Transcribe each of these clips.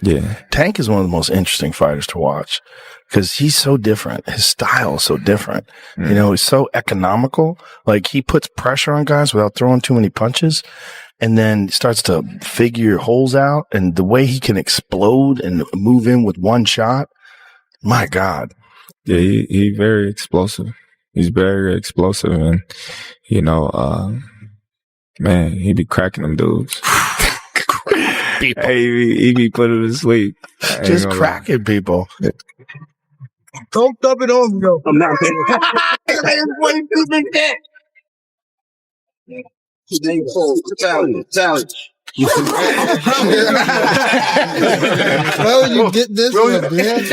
Yeah. Tank is one of the most interesting fighters to watch because he's so different. His style is so different. You know, he's so economical. Like, he puts pressure on guys without throwing too many punches, and then starts to figure holes out. And the way he can explode and move in with one shot, my God. Yeah, he very explosive. He's very explosive, and you know, man, he be cracking them dudes. Hey, he be putting them to sleep. Just cracking people. Don't dub it on, yo. I'm not paying challenge. Bro, you get this one, man.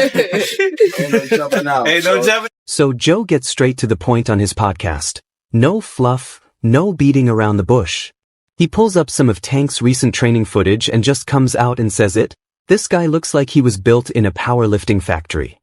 So Joe gets straight to the point on his podcast. No fluff, no beating around the bush. He pulls up some of Tank's recent training footage and just comes out and says it. This guy looks like he was built in a powerlifting factory.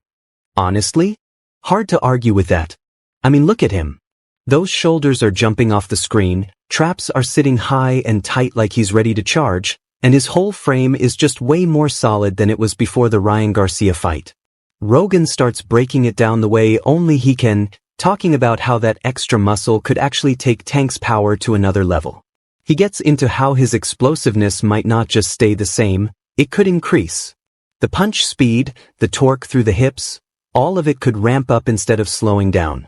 Honestly, hard to argue with that. I mean, look at him. Those shoulders are jumping off the screen, traps are sitting high and tight like he's ready to charge, and his whole frame is just way more solid than it was before the Ryan Garcia fight. Rogan starts breaking it down the way only he can, talking about how that extra muscle could actually take Tank's power to another level. He gets into how his explosiveness might not just stay the same, it could increase. The punch speed, the torque through the hips, all of it could ramp up instead of slowing down.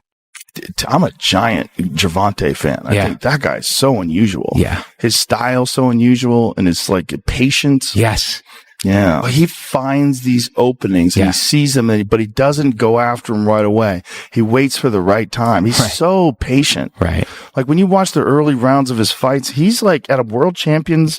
I'm a giant Gervonta fan. I think that guy's so unusual. Yeah. His style's so unusual, and it's like patience. Yes. Yeah. But he finds these openings and he sees them, but he doesn't go after them right away. He waits for the right time. He's so patient. Right. Like, when you watch the early rounds of his fights, he's like at a world champions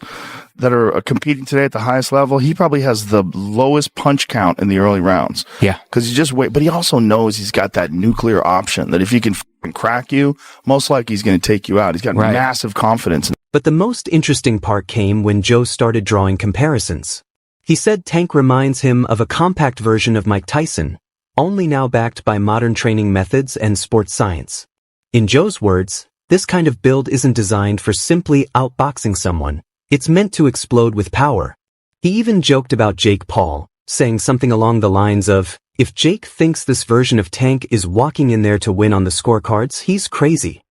that are competing today at the highest level. He probably has the lowest punch count in the early rounds. Yeah. Cause he just wait, but he also knows he's got that nuclear option that if he can crack you, most likely he's going to take you out. He's got massive confidence. But the most interesting part came when Joe started drawing comparisons. He said Tank reminds him of a compact version of Mike Tyson, only now backed by modern training methods and sports science. In Joe's words, this kind of build isn't designed for simply outboxing someone. It's meant to explode with power. He even joked about Jake Paul, saying something along the lines of, if Jake thinks this version of Tank is walking in there to win on the scorecards, he's crazy.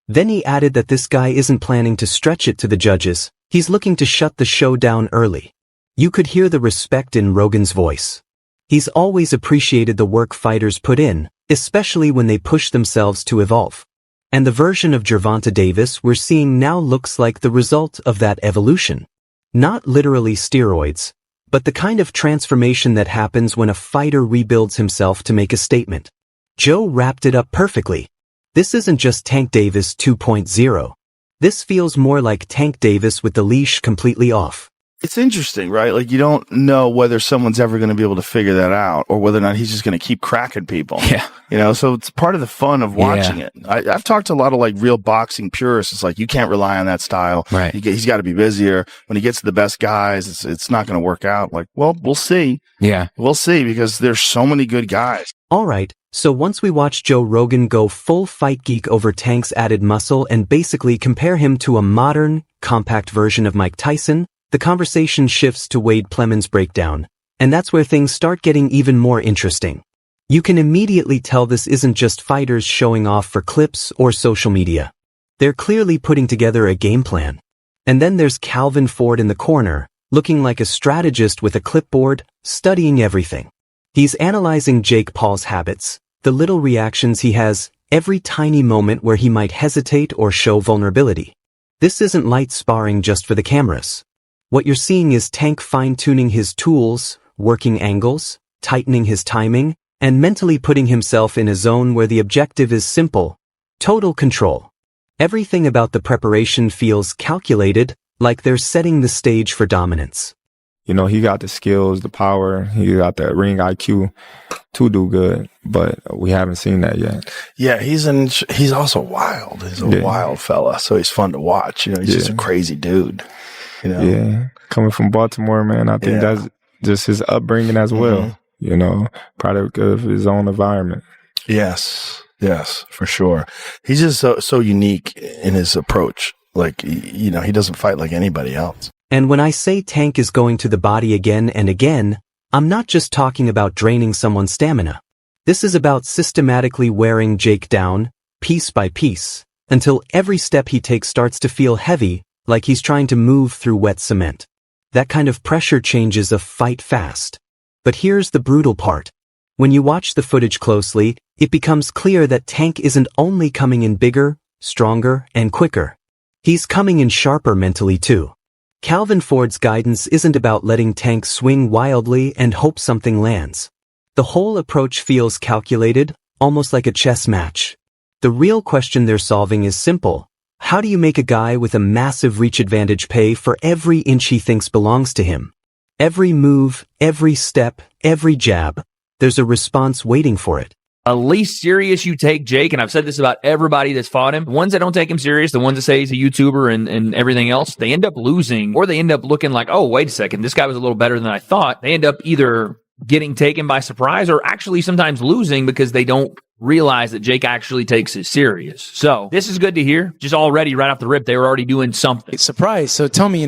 Then he added that this guy isn't planning to stretch it to the judges, he's looking to shut the show down early. You could hear the respect in Rogan's voice. He's always appreciated the work fighters put in, especially when they push themselves to evolve. And the version of Gervonta Davis we're seeing now looks like the result of that evolution. Not literally steroids, but the kind of transformation that happens when a fighter rebuilds himself to make a statement. Joe wrapped it up perfectly. This isn't just Tank Davis 2.0. This feels more like Tank Davis with the leash completely off. It's interesting, right? Like, you don't know whether someone's ever going to be able to figure that out or whether or not he's just going to keep cracking people. Yeah. You know, so it's part of the fun of watching it. I've talked to a lot of like real boxing purists. It's like, you can't rely on that style. Right. He's got to be busier. When he gets to the best guys, it's not going to work out. Like, well, we'll see. Yeah. We'll see, because there's so many good guys. All right. So once we watch Joe Rogan go full fight geek over Tank's added muscle and basically compare him to a modern, compact version of Mike Tyson, the conversation shifts to Wade Plemons' breakdown, and that's where things start getting even more interesting. You can immediately tell this isn't just fighters showing off for clips or social media. They're clearly putting together a game plan. And then there's Calvin Ford in the corner, looking like a strategist with a clipboard, studying everything. He's analyzing Jake Paul's habits, the little reactions he has, every tiny moment where he might hesitate or show vulnerability. This isn't light sparring just for the cameras. What you're seeing is Tank fine-tuning his tools, working angles, tightening his timing, and mentally putting himself in a zone where the objective is simple: total control. Everything about the preparation feels calculated, like they're setting the stage for dominance. You know, he got the skills, the power, he got the ring IQ to do good, but we haven't seen that yet. Yeah, he's also wild. He's a wild fella, so he's fun to watch. You know, he's just a crazy dude. You know? Yeah, coming from Baltimore, man, I think that's just his upbringing as well. You know, product of his own environment. Yes, for sure. He's just so unique in his approach. Like, you know, he doesn't fight like anybody else. And when I say Tank is going to the body again and again, I'm not just talking about draining someone's stamina. This is about systematically wearing Jake down, piece by piece, until every step he takes starts to feel heavy, like he's trying to move through wet cement. That kind of pressure changes a fight fast. But here's the brutal part. When you watch the footage closely, it becomes clear that Tank isn't only coming in bigger, stronger, and quicker. He's coming in sharper mentally too. Calvin Ford's guidance isn't about letting Tank swing wildly and hope something lands. The whole approach feels calculated, almost like a chess match. The real question they're solving is simple. How do you make a guy with a massive reach advantage pay for every inch he thinks belongs to him? Every move, every step, every jab, there's a response waiting for it. The least serious you take Jake, and I've said this about everybody that's fought him, the ones that don't take him serious, the ones that say he's a YouTuber and everything else, they end up losing, or they end up looking like, oh, wait a second, this guy was a little better than I thought. They end up either getting taken by surprise or actually sometimes losing because they don't realize that Jake actually takes it serious. So this is good to hear. Just already right off the rip, they were already doing something. Surprise. So tell me,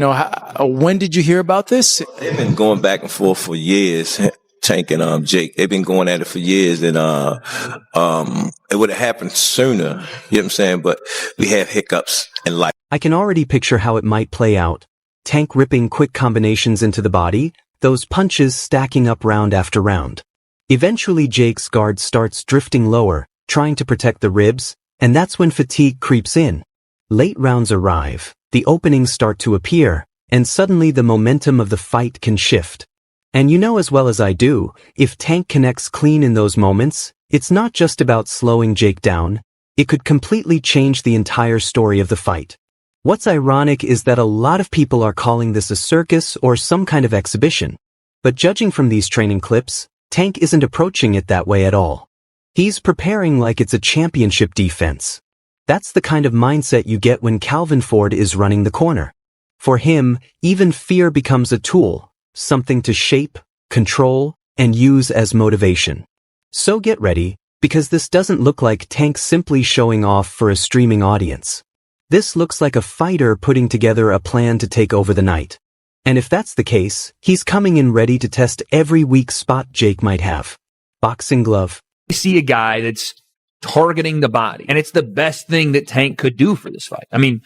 when did you hear about this? They've been going back and forth for years. Tank and Jake, they've been going at it for years, and it would have happened sooner, you know what I'm saying? But we have hiccups in life. I can already picture how it might play out. Tank ripping quick combinations into the body, those punches stacking up round after round. Eventually Jake's guard starts drifting lower, trying to protect the ribs, and that's when fatigue creeps in. Late rounds arrive, the openings start to appear, and suddenly the momentum of the fight can shift. And you know as well as I do, if Tank connects clean in those moments, it's not just about slowing Jake down, it could completely change the entire story of the fight. What's ironic is that a lot of people are calling this a circus or some kind of exhibition. But judging from these training clips, Tank isn't approaching it that way at all. He's preparing like it's a championship defense. That's the kind of mindset you get when Calvin Ford is running the corner. For him, even fear becomes a tool, something to shape, control, and use as motivation. So get ready, because this doesn't look like Tank simply showing off for a streaming audience. This looks like a fighter putting together a plan to take over the night. And if that's the case, he's coming in ready to test every weak spot Jake might have. Boxing glove. I see a guy that's targeting the body, and it's the best thing that Tank could do for this fight. I mean,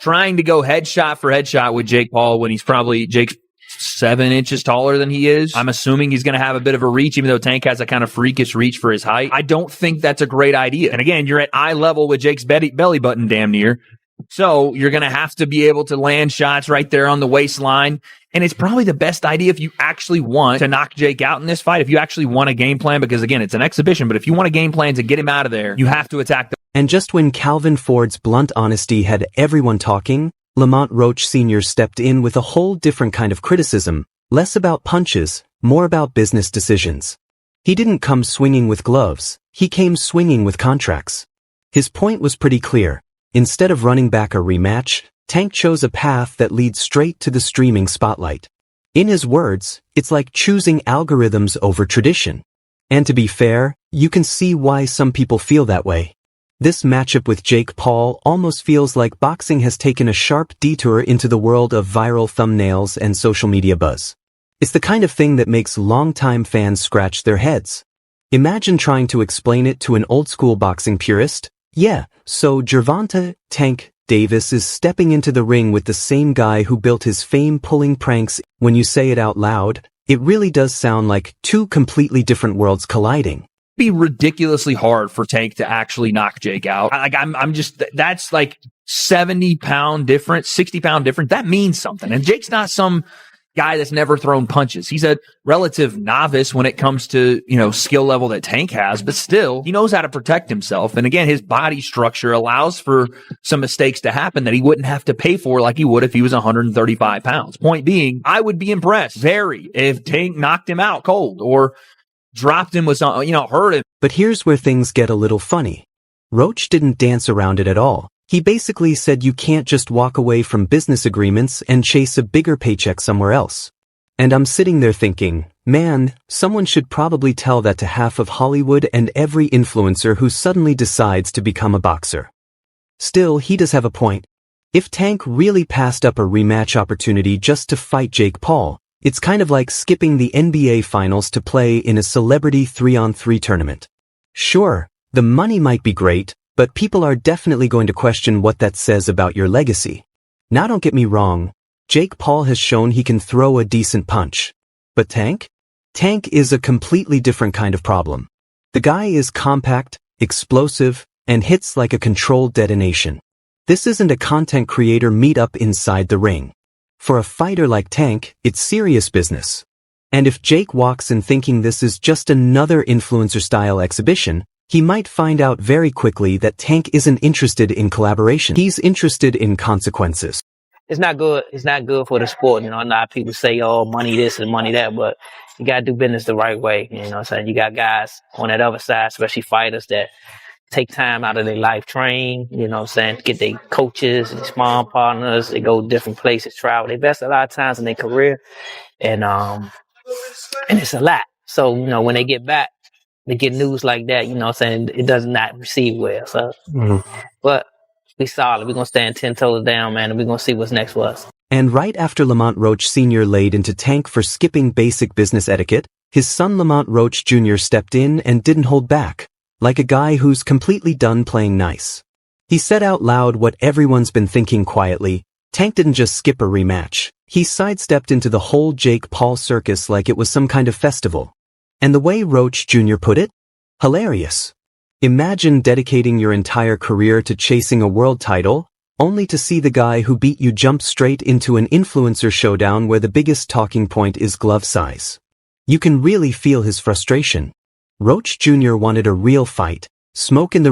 trying to go headshot for headshot with Jake Paul when Jake's 7 inches taller than he is. I'm assuming he's going to have a bit of a reach, even though Tank has a kind of freakish reach for his height. I don't think that's a great idea. And again, you're at eye level with Jake's belly button damn near. So you're going to have to be able to land shots right there on the waistline. And it's probably the best idea if you actually want to knock Jake out in this fight, if you actually want a game plan, because again, it's an exhibition, but if you want a game plan to get him out of there, you have to attack the. And just when Calvin Ford's blunt honesty had everyone talking, Lamont Roach Sr. stepped in with a whole different kind of criticism, less about punches, more about business decisions. He didn't come swinging with gloves, he came swinging with contracts. His point was pretty clear. Instead of running back a rematch, Tank chose a path that leads straight to the streaming spotlight. In his words, it's like choosing algorithms over tradition. And to be fair, you can see why some people feel that way. This matchup with Jake Paul almost feels like boxing has taken a sharp detour into the world of viral thumbnails and social media buzz. It's the kind of thing that makes longtime fans scratch their heads. Imagine trying to explain it to an old-school boxing purist. Yeah, so Gervonta "Tank" Davis is stepping into the ring with the same guy who built his fame pulling pranks. When you say it out loud, it really does sound like two completely different worlds colliding. Be ridiculously hard for Tank to actually knock Jake out. That's like 70-pound difference, 60-pound difference. That means something. And Jake's not some guy that's never thrown punches. He's a relative novice when it comes to, skill level that Tank has, but still, he knows how to protect himself. And again, his body structure allows for some mistakes to happen that he wouldn't have to pay for like he would if he was 135 pounds. Point being, I would be impressed, if Tank knocked him out cold or dropped him with some, hurt him. But here's where things get a little funny. Roach didn't dance around it at all. He basically said you can't just walk away from business agreements and chase a bigger paycheck somewhere else. And I'm sitting there thinking, man, someone should probably tell that to half of Hollywood and every influencer who suddenly decides to become a boxer. Still, he does have a point. If Tank really passed up a rematch opportunity just to fight Jake Paul, it's kind of like skipping the NBA Finals to play in a celebrity 3-on-3 tournament. Sure, the money might be great, but people are definitely going to question what that says about your legacy. Now don't get me wrong, Jake Paul has shown he can throw a decent punch. But Tank? Tank is a completely different kind of problem. The guy is compact, explosive, and hits like a controlled detonation. This isn't a content creator meet-up inside the ring. For a fighter like Tank, it's serious business. And if Jake walks in thinking this is just another influencer-style exhibition, he might find out very quickly that Tank isn't interested in collaboration. He's interested in consequences. It's not good. It's not good for the sport. You know, a lot of people say, oh, money this and money that, but you got to do business the right way. You know what I'm saying? You got guys on that other side, especially fighters, that take time out of their life, train, you know what I'm saying, get their coaches and sparring partners. They go different places, travel. They invest a lot of times in their career, and it's a lot. So, you know, when they get back, they get news like that, you know what I'm saying, it does not receive well. So, but we solid. We're going to stand 10 toes down, man, and we're going to see what's next for us. And right after Lamont Roach Sr. laid into Tank for skipping basic business etiquette, his son Lamont Roach Jr. stepped in and didn't hold back, like a guy who's completely done playing nice. He said out loud what everyone's been thinking quietly. Tank didn't just skip a rematch. He sidestepped into the whole Jake Paul circus like it was some kind of festival. And the way Roach Jr. put it? Hilarious. Imagine dedicating your entire career to chasing a world title, only to see the guy who beat you jump straight into an influencer showdown where the biggest talking point is glove size. You can really feel his frustration. Roach Jr. wanted a real fight, smoke in the